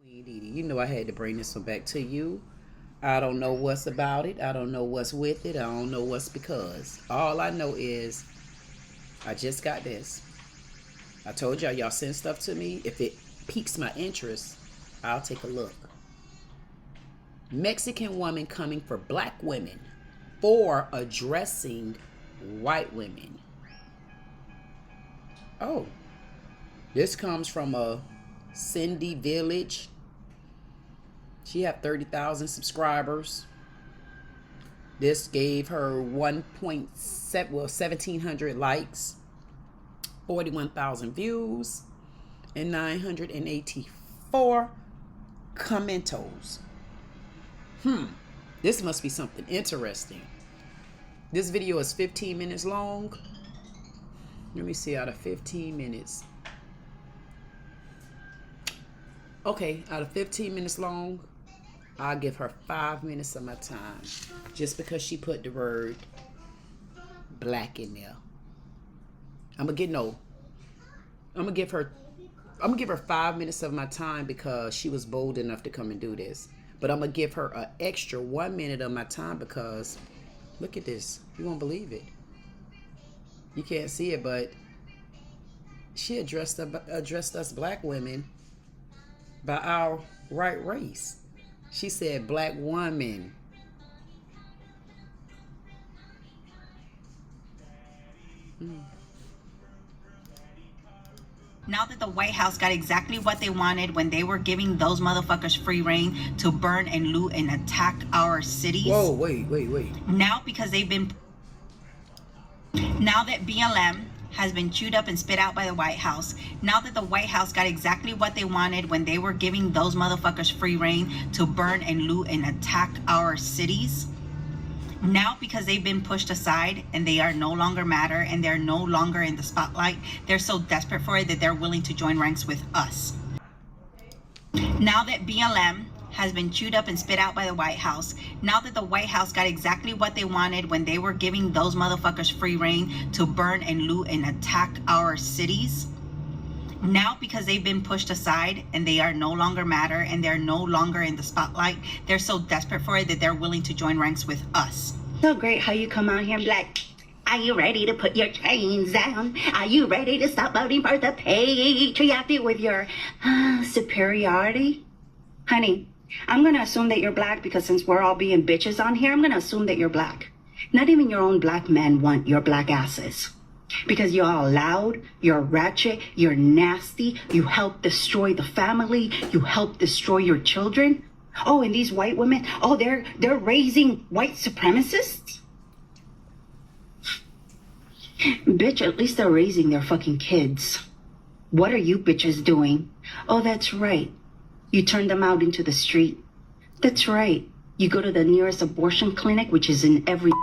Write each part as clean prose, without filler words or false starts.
You know I had to bring this one back to you. I don't know what's about it. I don't know what's with it. I don't know what's because. All I know is I just got this. I told y'all send stuff to me. If it piques my interest, I'll take a look. Mexican woman coming for black women for addressing white women. Oh, this comes from a Cindy Village. She have 30,000 subscribers. This gave her 1.700 likes, 41,000 views, and 984 commentos. This must be something interesting. This video is 15 minutes long. Let me see, out of 15 minutes. Okay, out of 15 minutes long, I'll give her 5 minutes of my time. Just because she put the word black in there. I'm gonna give her 5 minutes of my time because she was bold enough to come and do this. But I'm gonna give her an extra 1 minute of my time because look at this. You won't believe it. You can't see it, but she addressed us black women by our right race. She said black woman. Now that the White House got exactly what they wanted when they were giving those motherfuckers free reign to burn and loot and attack our cities. Whoa, wait. Now because now that BLM has been chewed up and spit out by the White House, now that the White House got exactly what they wanted when they were giving those motherfuckers free reign to burn and loot and attack our cities, now because they've been pushed aside and they are no longer matter and they're no longer in the spotlight, they're so desperate for it that they're willing to join ranks with us. Now that BLM has been chewed up and spit out by the White House, now that the White House got exactly what they wanted when they were giving those motherfuckers free reign to burn and loot and attack our cities, now because they've been pushed aside and they are no longer matter and they're no longer in the spotlight, they're so desperate for it that they're willing to join ranks with us. So great how you come out here and be like, are you ready to put your chains down? Are you ready to stop voting for the patriarchy with your superiority? Honey, I'm going to assume that you're black because since we're all being bitches on here, I'm going to assume that you're black. Not even your own black men want your black asses. Because you're all loud, you're ratchet, you're nasty, you help destroy the family, you help destroy your children. Oh, and these white women, oh, they're raising white supremacists? Bitch, at least they're raising their fucking kids. What are you bitches doing? Oh, that's right. You turn them out into the street. That's right. You go to the nearest abortion clinic, which is in every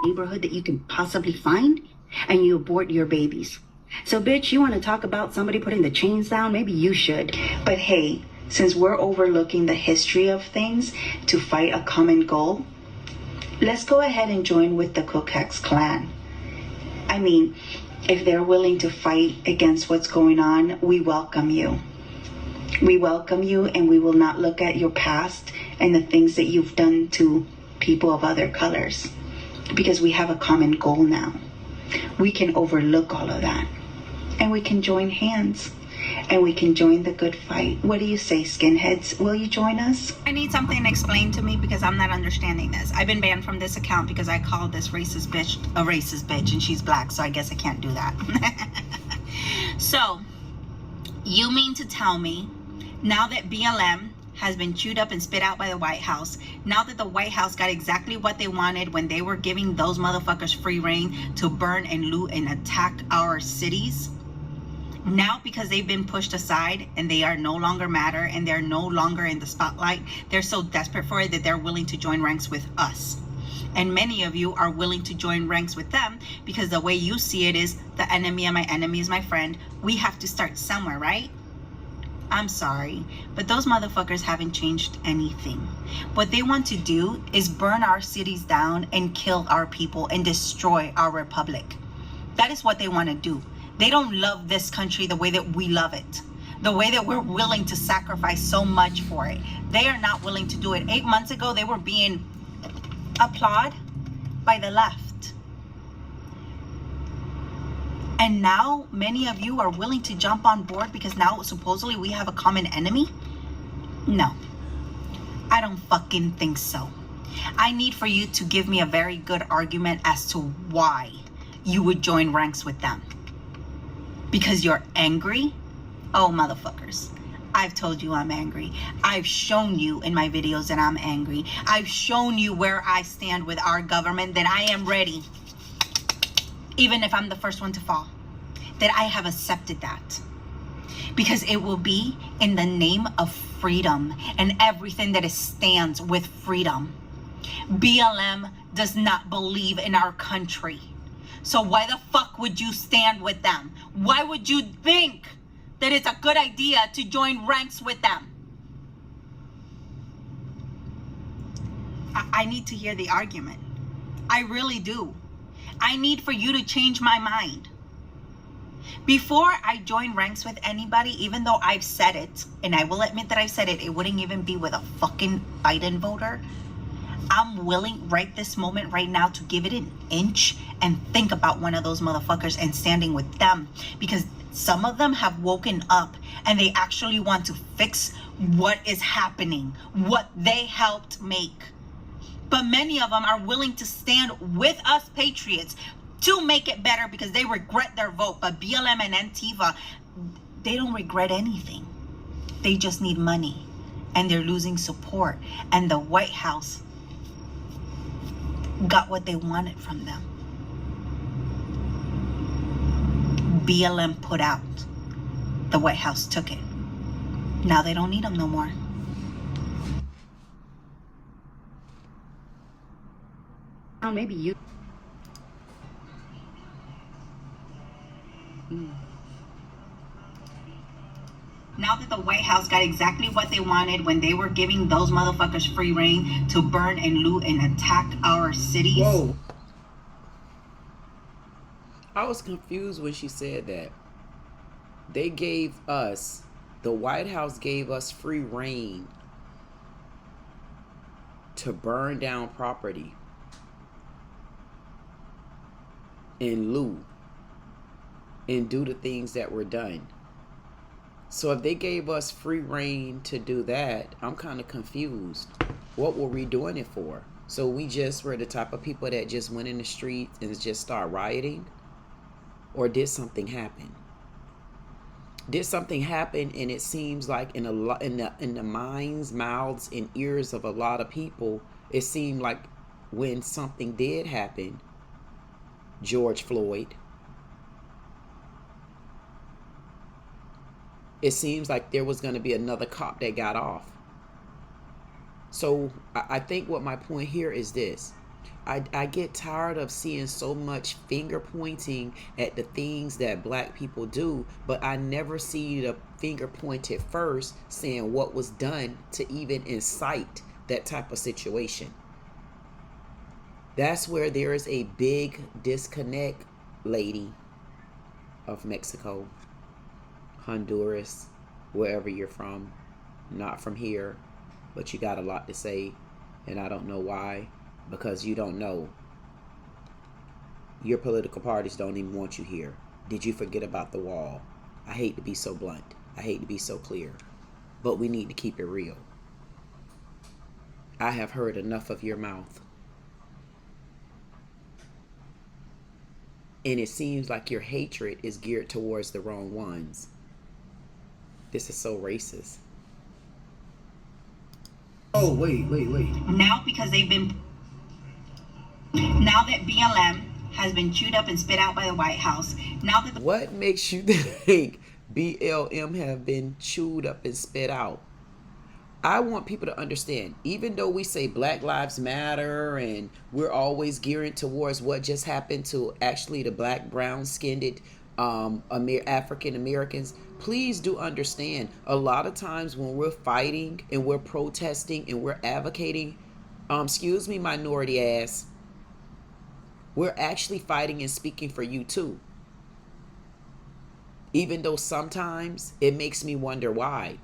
neighborhood that you can possibly find, and you abort your babies. So bitch, you want to talk about somebody putting the chains down? Maybe you should. But hey, since we're overlooking the history of things to fight a common goal, let's go ahead and join with the KLUX Klan. I mean, if they're willing to fight against what's going on, we welcome you. We welcome you, and we will not look at your past and the things that you've done to people of other colors, because we have a common goal now. We can overlook all of that, and we can join hands, and we can join the good fight. What do you say, skinheads? Will you join us? I need something explained to me because I'm not understanding this. I've been banned from this account because I called this racist bitch a racist bitch, and she's black, so I guess I can't do that. So, you mean to tell me, now that BLM has been chewed up and spit out by the White House, now that the White House got exactly what they wanted when they were giving those motherfuckers free reign to burn and loot and attack our cities, now because they've been pushed aside and they are no longer matter and they're no longer in the spotlight, they're so desperate for it that they're willing to join ranks with us. And many of you are willing to join ranks with them because the way you see it is the enemy of my enemy is my friend. We have to start somewhere, right? I'm sorry, but those motherfuckers haven't changed anything. What they want to do is burn our cities down and kill our people and destroy our republic. That is what they want to do. They don't love this country the way that we love it. The way that we're willing to sacrifice so much for it. They are not willing to do it. 8 months ago, they were being applauded by the left. And now many of you are willing to jump on board because now supposedly we have a common enemy? No, I don't fucking think so. I need for you to give me a very good argument as to why you would join ranks with them. Because you're angry? Oh, motherfuckers. I've told you I'm angry. I've shown you in my videos that I'm angry. I've shown you where I stand with our government, that I am ready. Even if I'm the first one to fall. That I have accepted that. Because it will be in the name of freedom and everything that it stands with freedom. BLM does not believe in our country. So why the fuck would you stand with them? Why would you think that it's a good idea to join ranks with them? I need to hear the argument. I really do. I need for you to change my mind. Before I join ranks with anybody, even though I've said it, and I will admit that I've said it, it wouldn't even be with a fucking Biden voter. I'm willing right this moment, right now, to give it an inch and think about one of those motherfuckers and standing with them. Because some of them have woken up and they actually want to fix what is happening, what they helped make. But many of them are willing to stand with us patriots to make it better because they regret their vote. But BLM and Antifa, they don't regret anything. They just need money and they're losing support. And the White House got what they wanted from them. BLM put out. The White House took it. Now they don't need them no more. Oh, maybe you. Now that the White House got exactly what they wanted when they were giving those motherfuckers free reign to burn and loot and attack our cities. Whoa. I was confused when she said that. They gave us, the White House gave us free reign to burn down property and loot and do the things that were done. So if they gave us free reign to do that, I'm kind of confused. What were we doing it for? So we just were the type of people that just went in the street and just start rioting? Or did something happen? Did something happen? And it seems like in the minds, mouths, and ears of a lot of people, it seemed like when something did happen, George Floyd, it seems like there was going to be another cop that got off. So I think what my point here is this. I get tired of seeing so much finger pointing at the things that black people do, but I never see the finger pointed first saying what was done to even incite that type of situation. That's where there is a big disconnect, lady of Mexico, Honduras, wherever you're from. Not from here, but you got a lot to say, and I don't know why. Because you don't know. Your political parties don't even want you here. Did you forget about the wall? I hate to be so blunt. I hate to be so clear. But we need to keep it real. I have heard enough of your mouth. And it seems like your hatred is geared towards the wrong ones. This is so racist. Oh, wait. Now because they've been... Now that BLM has been chewed up and spit out by the White House, now that What makes you think BLM have been chewed up and spit out? I want people to understand, even though we say Black Lives Matter and we're always gearing towards what just happened to actually the black, brown-skinned African Americans, please do understand, a lot of times when we're fighting and we're protesting and we're advocating, excuse me, minority ass, we're actually fighting and speaking for you too. Even though sometimes it makes me wonder why.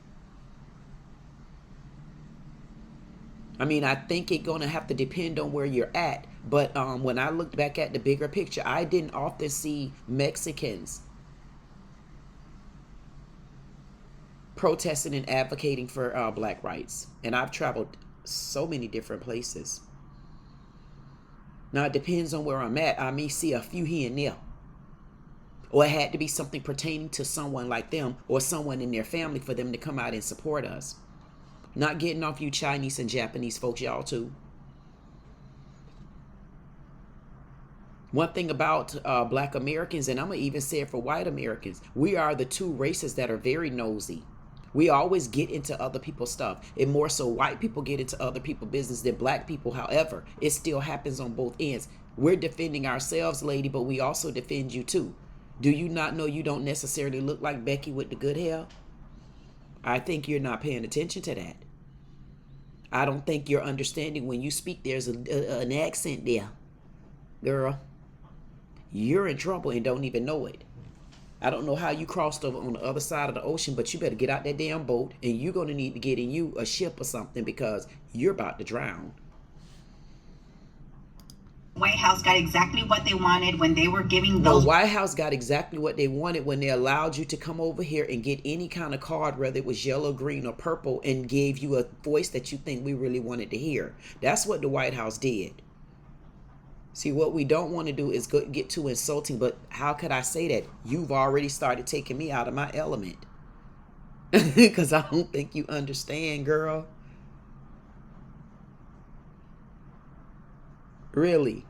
I mean, I think it's going to have to depend on where you're at. But when I looked back at the bigger picture, I didn't often see Mexicans protesting and advocating for black rights. And I've traveled so many different places. Now, it depends on where I'm at. I may see a few here and there. Or it had to be something pertaining to someone like them or someone in their family for them to come out and support us. Not getting off you Chinese and Japanese folks, y'all too. One thing about black Americans, and I'm going to even say it for white Americans, we are the two races that are very nosy. We always get into other people's stuff. And more so white people get into other people's business than black people. However, it still happens on both ends. We're defending ourselves, lady, but we also defend you too. Do you not know you don't necessarily look like Becky with the good hair? I think you're not paying attention to that. I don't think you're understanding when you speak there's an accent there. Girl, you're in trouble and don't even know it. I don't know how you crossed over on the other side of the ocean, but you better get out that damn boat and you're going to need to get in you a ship or something because you're about to drown. White House got exactly what they wanted when they were giving The those. White House got exactly what they wanted when they allowed you to come over here and get any kind of card, whether it was yellow, green, or purple, and gave you a voice that you think we really wanted to hear. That's what the White House did. See, what we don't want to do is get too insulting, but how could I say that? You've already started taking me out of my element. Because I don't think you understand, girl. Really.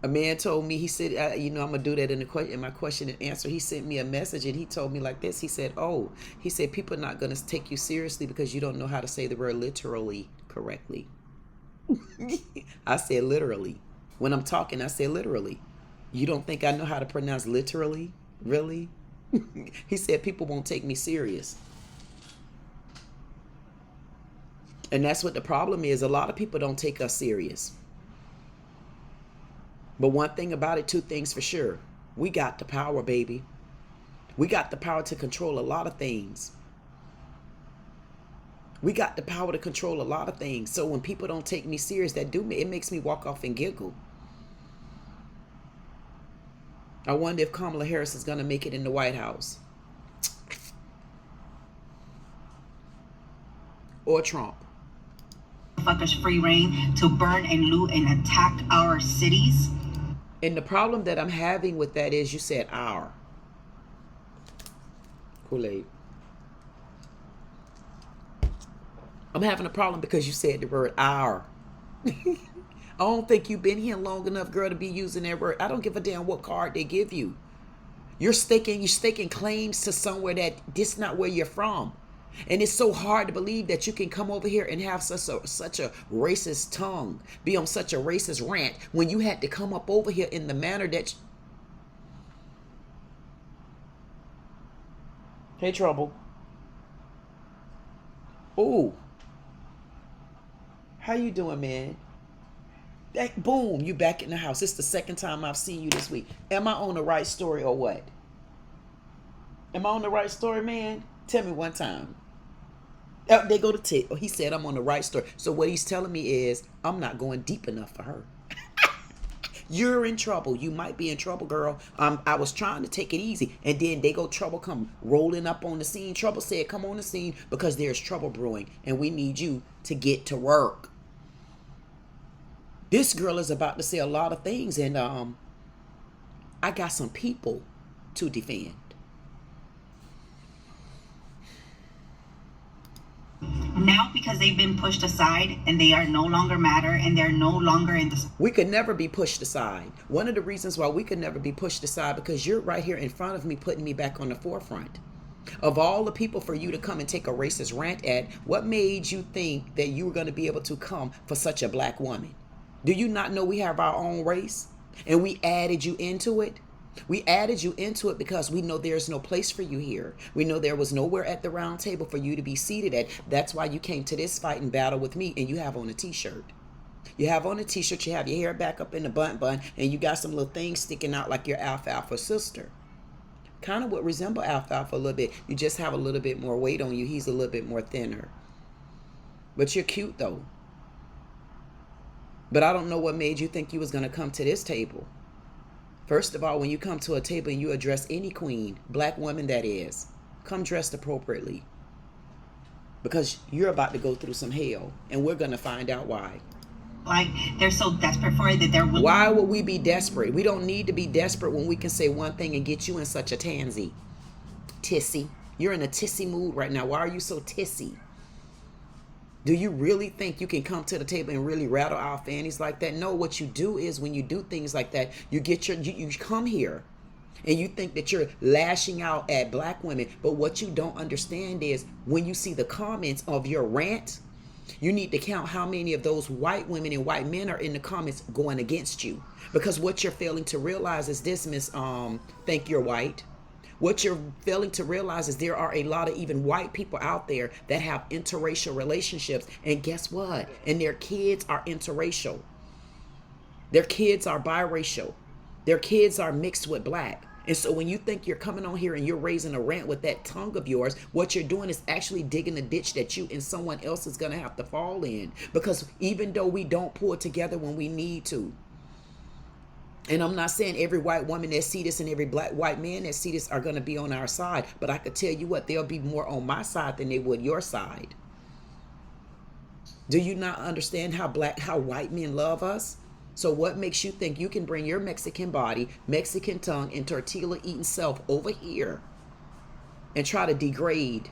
A man told me, he said, I'm going to do that in my question and answer. He sent me a message and he told me like this. He said, people are not going to take you seriously because you don't know how to say the word literally correctly. I said literally. When I'm talking, I say literally. You don't think I know how to pronounce literally? Really? He said people won't take me serious. And that's what the problem is. A lot of people don't take us serious. But one thing about it, two things for sure. We got the power, baby. We got the power to control a lot of things. We got the power to control a lot of things. So when people don't take me serious, it makes me walk off and giggle. I wonder if Kamala Harris is going to make it in the White House. Or Trump. Fuckers free reign to burn and loot and attack our cities. And the problem that I'm having with that is you said our. Kool-Aid. I'm having a problem because you said the word our. I don't think you've been here long enough, girl, to be using that word. I don't give a damn what card they give you. You're staking claims to somewhere that this not where you're from. And it's so hard to believe that you can come over here and have such a racist tongue, be on such a racist rant when you had to come up over here in the manner that... Hey, Trouble. Oh. How you doing, man? Boom, you back in the house. It's the second time I've seen you this week. Am I on the right story or what? Am I on the right story, man? Tell me one time. They go to Tit. He said I'm on the right story. So what he's telling me is I'm not going deep enough for her. You're in trouble. You might be in trouble, girl. I was trying to take it easy. And then they go, Trouble come rolling up on the scene. Trouble said, come on the scene because there's trouble brewing. And we need you to get to work. This girl is about to say a lot of things. And I got some people to defend. Now because they've been pushed aside and they are no longer matter and they're no longer in the... We could never be pushed aside. One of the reasons why we could never be pushed aside because you're right here in front of me putting me back on the forefront. Of all the people for you to come and take a racist rant at, what made you think that you were going to be able to come for such a black woman? Do you not know we have our own race? And we added you into it? We added you into it because we know there's no place for you here. We know there was nowhere at the round table for you to be seated at. That's why you came to this fight and battle with me and you have on a t-shirt. You have on a t-shirt, you have your hair back up in the bun, and you got some little things sticking out like your alfalfa sister. Kind of would resemble alfalfa a little bit. You just have a little bit more weight on you. He's a little bit more thinner. But you're cute though. But I don't know what made you think you was going to come to this table. First of all, when you come to a table and you address any queen, black woman that is, come dressed appropriately. Because you're about to go through some hell. And we're going to find out why. Like, they're so desperate for it that they're willing. Why would we be desperate? We don't need to be desperate when we can say one thing and get you in such a tansy. Tissy. You're in a tissy mood right now. Why are you so tissy? Do you really think you can come to the table and really rattle our fannies like that? No, what you do is when you do things like that, you get you come here and you think that you're lashing out at black women. But what you don't understand is when you see the comments of your rant, you need to count how many of those white women and white men are in the comments going against you. Because what you're failing to realize is this, Miss Think You're White. What you're failing to realize is there are a lot of even white people out there that have interracial relationships. And guess what? And their kids are interracial. Their kids are biracial. Their kids are mixed with black. And so when you think you're coming on here and you're raising a rant with that tongue of yours, what you're doing is actually digging a ditch that you and someone else is going to have to fall in. Because even though we don't pull together when we need to, and I'm not saying every white woman that see this and every black white man that see this are going to be on our side, but I could tell you what, they'll be more on my side than they would your side. Do you not understand how white men love us? So what makes you think you can bring your Mexican body, Mexican tongue, and tortilla eating self over here and try to degrade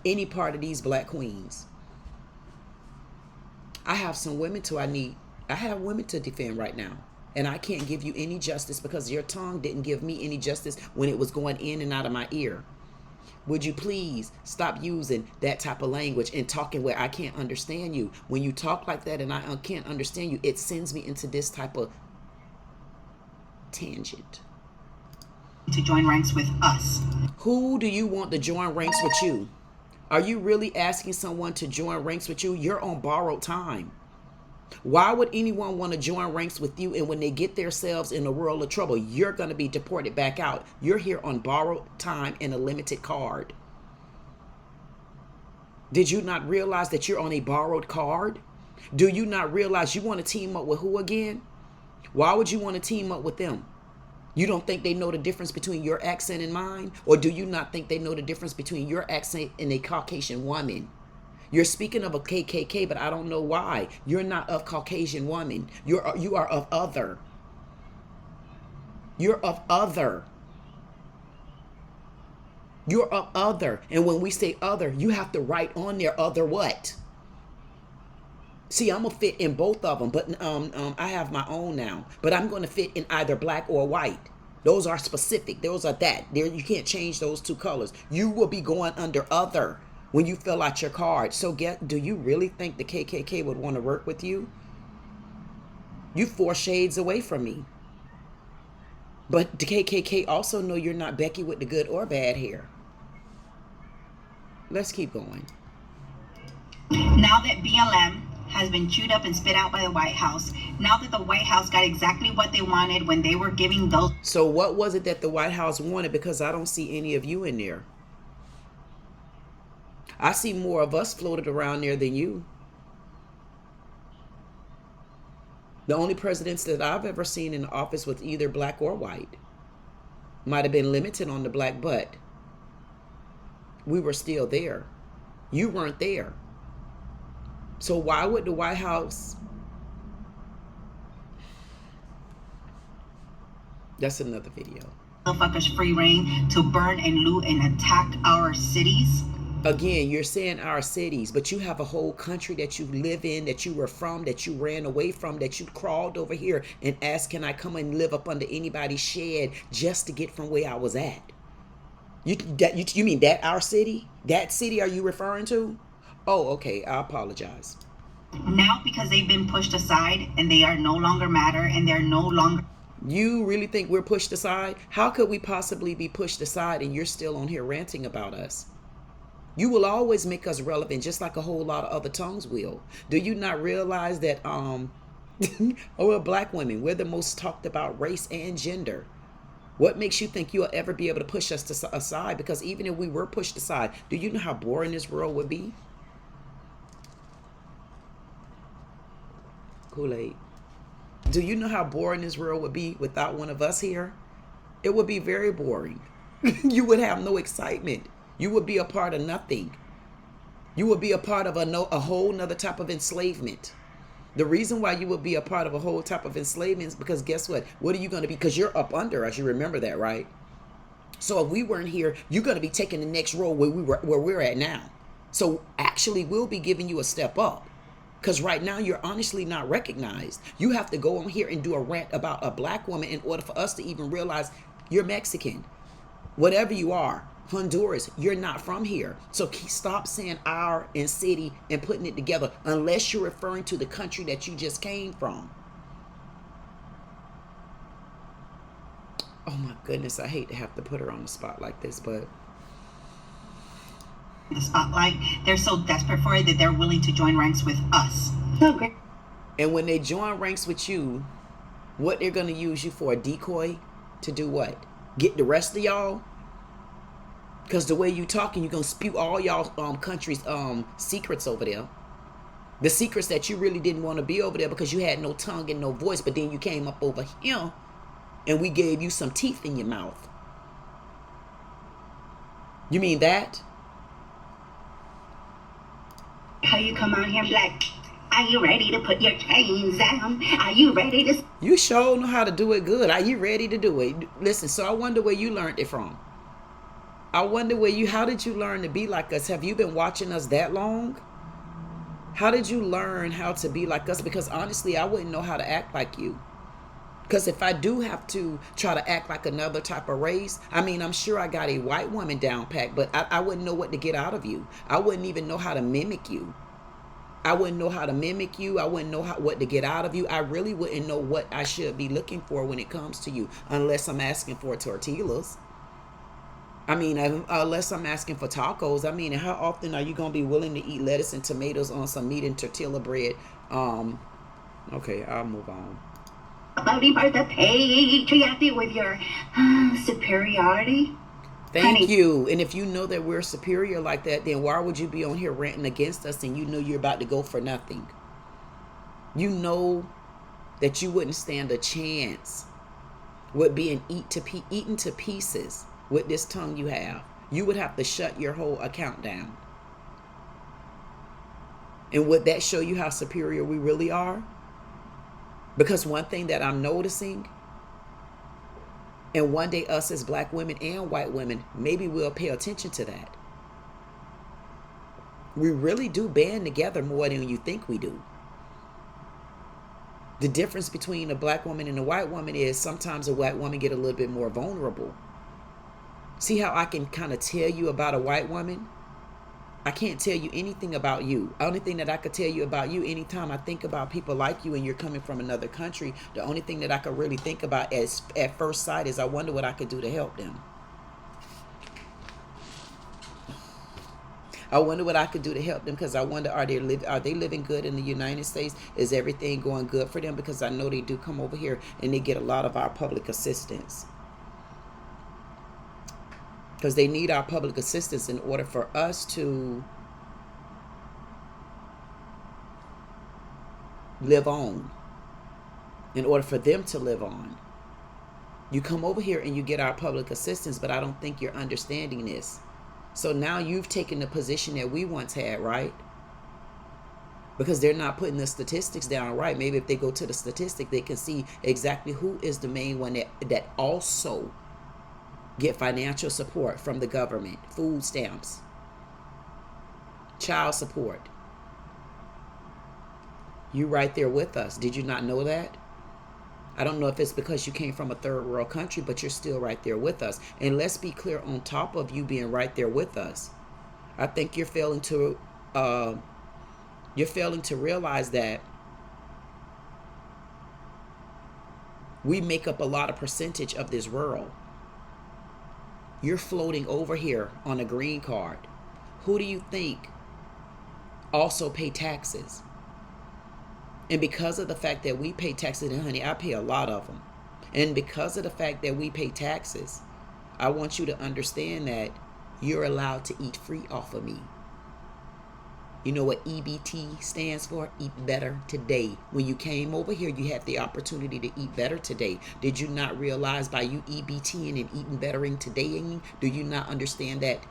any part of these black queens? I have some women I have women to defend right now. And I can't give you any justice because your tongue didn't give me any justice when it was going in and out of my ear. Would you please stop using that type of language and talking where I can't understand you? When you talk like that and I can't understand you, it sends me into this type of tangent. To join ranks with us. Who do you want to join ranks with you? Are you really asking someone to join ranks with you? You're on borrowed time. Why would anyone want to join ranks with you? And when they get themselves in a world of trouble, you're going to be deported back out. You're here on borrowed time and a limited card. Did you not realize that you're on a borrowed card? Do you not realize you want to team up with who again? Why would you want to team up with them? You don't think they know the difference between your accent and mine? Or do you not think they know the difference between your accent and a Caucasian woman? You're speaking of a KKK, but I don't know why. You're not of Caucasian woman. You are of other. You're of other. You're of other. And when we say other, you have to write on there other what? See, I'm going to fit in both of them, but I have my own now. But I'm going to fit in either black or white. Those are specific. Those are that. There, you can't change those two colors. You will be going under other when you fill out your card. So do you really think the KKK would want to work with you? You 4 shades away from me. But the KKK also know you're not Becky with the good or bad hair. Let's keep going. Now that BLM has been chewed up and spit out by the White House, now that the White House got exactly what they wanted when they were giving those... So what was it that the White House wanted? Because I don't see any of you in there. I see more of us floated around there than you. The only presidents that I've ever seen in office was either black or white. Might have been limited on the black, but we were still there. You weren't there. So why would the White House... That's another video. Motherfuckers free reign to burn and loot and attack our cities. Again, you're saying our cities, but you have a whole country that you live in, that you were from, that you ran away from, that you crawled over here and asked, can I come and live up under anybody's shed just to get from where I was at? You mean that our city? That city are you referring to? Oh, okay. I apologize. Now because they've been pushed aside and they are no longer matter and they're no longer... You really think we're pushed aside? How could we possibly be pushed aside and you're still on here ranting about us? You will always make us relevant just like a whole lot of other tongues will. Do you not realize that we're black women, we're the most talked about race and gender? What makes you think you'll ever be able to push us aside? Because even if we were pushed aside, do you know how boring this world would be? Kool-Aid. Do you know how boring this world would be without one of us here? It would be very boring. You would have no excitement. You would be a part of nothing. You would be a part of a whole nother type of enslavement. The reason why you would be a part of a whole type of enslavement is because guess what? What are you going to be? Because you're up under us. You remember that, right? So if we weren't here, you're going to be taking the next role where we're at now. So actually, we'll be giving you a step up. Because right now, you're honestly not recognized. You have to go on here and do a rant about a black woman in order for us to even realize you're Mexican. Whatever you are, Honduras, you're not from here. So stop saying our and city and putting it together unless you're referring to the country that you just came from. Oh my goodness, I hate to have to put her on the spot like this, but... The spotlight, they're so desperate for it that they're willing to join ranks with us. Okay. And when they join ranks with you, what they're going to use you for, a decoy to do what? Get the rest of y'all? Because the way you talking, you're going to spew all y'all country's secrets over there. The secrets that you really didn't want to be over there because you had no tongue and no voice. But then you came up over here and we gave you some teeth in your mouth. You mean that? How you come out here like, are you ready to put your chains down? Are you ready to... You sure know how to do it good. Are you ready to do it? Listen, so I wonder where you learned it from. I wonder how did you learn to be like us? Have you been watching us that long? How did you learn how to be like us? Because honestly, I wouldn't know how to act like you. Because if I do have to try to act like another type of race, I mean, I'm sure I got a white woman down pat, but I wouldn't know what to get out of you. I wouldn't even know how to mimic you. I wouldn't know how to mimic you. I wouldn't know what to get out of you. I really wouldn't know what I should be looking for when it comes to you, unless I'm asking for tortillas. I mean, unless I'm asking for tacos. I mean, how often are you going to be willing to eat lettuce and tomatoes on some meat and tortilla bread? Okay, I'll move on. Body part the patriarchy with your superiority. Thank you. And if you know that we're superior like that, then why would you be on here ranting against us and you know you're about to go for nothing? You know that you wouldn't stand a chance with being eaten to pieces with this tongue you have. You would have to shut your whole account down. And would that show you how superior we really are? Because one thing that I'm noticing, and one day us as black women and white women, maybe we'll pay attention to that. We really do band together more than you think we do. The difference between a black woman and a white woman is sometimes a white woman get a little bit more vulnerable. See how I can kind of tell you about a white woman? I can't tell you anything about you. The only thing that I could tell you about you anytime I think about people like you and you're coming from another country, the only thing that I could really think about at first sight is I wonder what I could do to help them. I wonder what I could do to help them because I wonder, are they living good in the United States? Is everything going good for them? Because I know they do come over here and they get a lot of our public assistance. Because they need our public assistance in order for us to live on. In order for them to live on. You come over here and you get our public assistance, but I don't think you're understanding this. So now you've taken the position that we once had, right? Because they're not putting the statistics down right. Maybe if they go to the statistic, they can see exactly who is the main one that also get financial support from the government, food stamps, child support. You right there with us. Did you not know that? I don't know if it's because you came from a third world country, but you're still right there with us. And let's be clear, on top of you being right there with us, I think you're failing to realize that we make up a lot of percentage of this world. You're floating over here on a green card. Who do you think also pay taxes? And because of the fact that we pay taxes, and honey, I pay a lot of them. And because of the fact that we pay taxes, I want you to understand that you're allowed to eat free off of me. You know what EBT stands for? Eat better today. When you came over here, you had the opportunity to eat better today. Did you not realize by you EBTing and eating bettering today, do you not understand that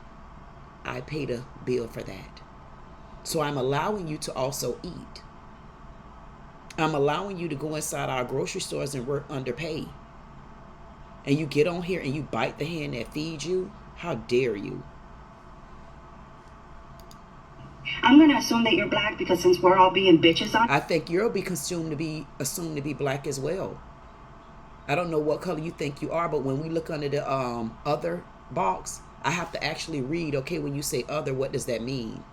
I paid a bill for that? So I'm allowing you to also eat. I'm allowing you to go inside our grocery stores and work underpay. And you get on here and you bite the hand that feeds you? How dare you? I'm going to assume that you're black because since we're all being bitches on... I think you'll be assumed to be black as well. I don't know what color you think you are, but when we look under the other box, I have to actually read, okay, when you say other, what does that mean?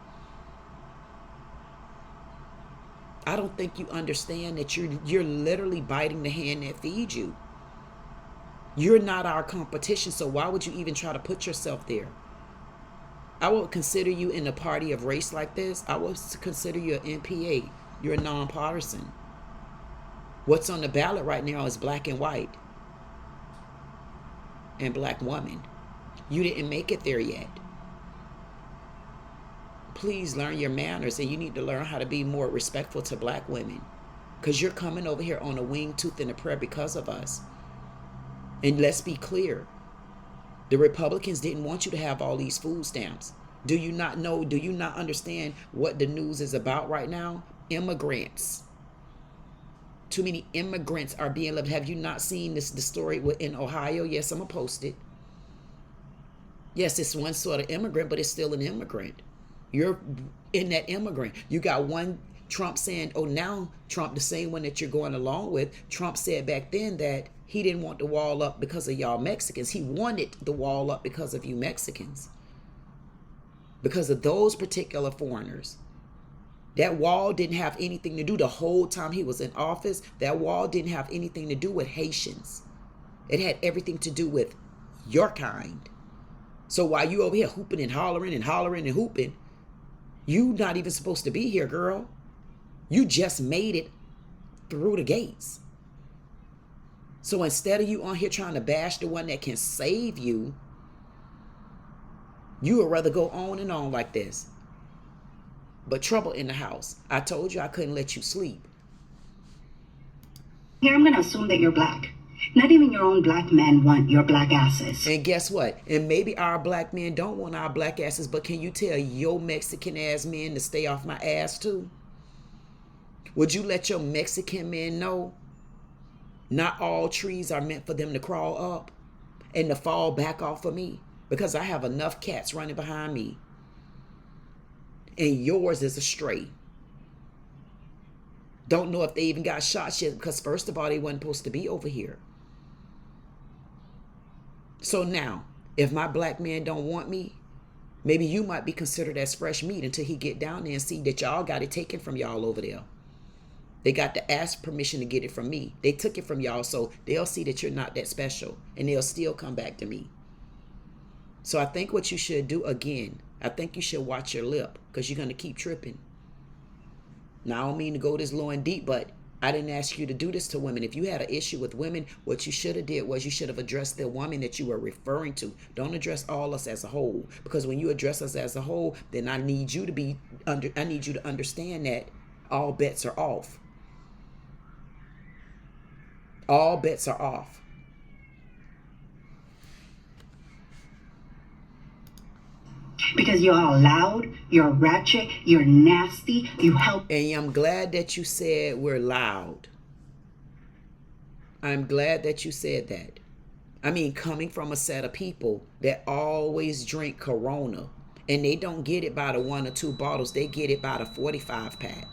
I don't think you understand that you're literally biting the hand that feeds you. You're not our competition, so why would you even try to put yourself there? I would consider you in a party of race like this. I would consider you an NPA. You're a nonpartisan. What's on the ballot right now is black and white and black woman. You didn't make it there yet. Please learn your manners, and you need to learn how to be more respectful to black women, because you're coming over here on a wing, tooth, and a prayer because of us. And let's be clear. The Republicans didn't want you to have all these food stamps. Do you not know? Do you not understand what the news is about right now? Immigrants. Too many immigrants are being left. Have you not seen the story in Ohio? Yes, I'm going to post it. Yes, it's one sort of immigrant, but it's still an immigrant. You're in that immigrant. You got one Trump saying, oh, now Trump, the same one that you're going along with, Trump said back then that he didn't want the wall up because of y'all Mexicans. He wanted the wall up because of you Mexicans. Because of those particular foreigners. That wall didn't have anything to do the whole time he was in office. That wall didn't have anything to do with Haitians. It had everything to do with your kind. So while you over here hooping and hollering and hooping, you not even supposed to be here, girl. You just made it through the gates. So instead of you on here trying to bash the one that can save you, you would rather go on and on like this. But trouble in the house. I told you I couldn't let you sleep. Here, I'm going to assume that you're black. Not even your own black men want your black asses. And guess what? And maybe our black men don't want our black asses, but can you tell your Mexican ass men to stay off my ass too? Would you let your Mexican men know not all trees are meant for them to crawl up and to fall back off of me? Because I have enough cats running behind me. And yours is a stray. Don't know if they even got shots yet, because first of all, they weren't supposed to be over here. So now, if my black man don't want me, maybe you might be considered as fresh meat until he get down there and see that y'all got it taken from y'all over there. They got to ask permission to get it from me. They took it from y'all, so they'll see that you're not that special, and they'll still come back to me. So I think what you should do, again, I think you should watch your lip, because you're going to keep tripping. Now, I don't mean to go this low and deep, but I didn't ask you to do this to women. If you had an issue with women, what you should have did was you should have addressed the woman that you were referring to. Don't address all us as a whole, because when you address us as a whole, then I need you to understand that all bets are off. All bets are off. Because you're all loud, you're ratchet, you're nasty, you help. And I'm glad that you said we're loud. I'm glad that you said that. I mean, coming from a set of people that always drink Corona, and they don't get it by the 1 or 2 bottles, they get it by the 45 pack.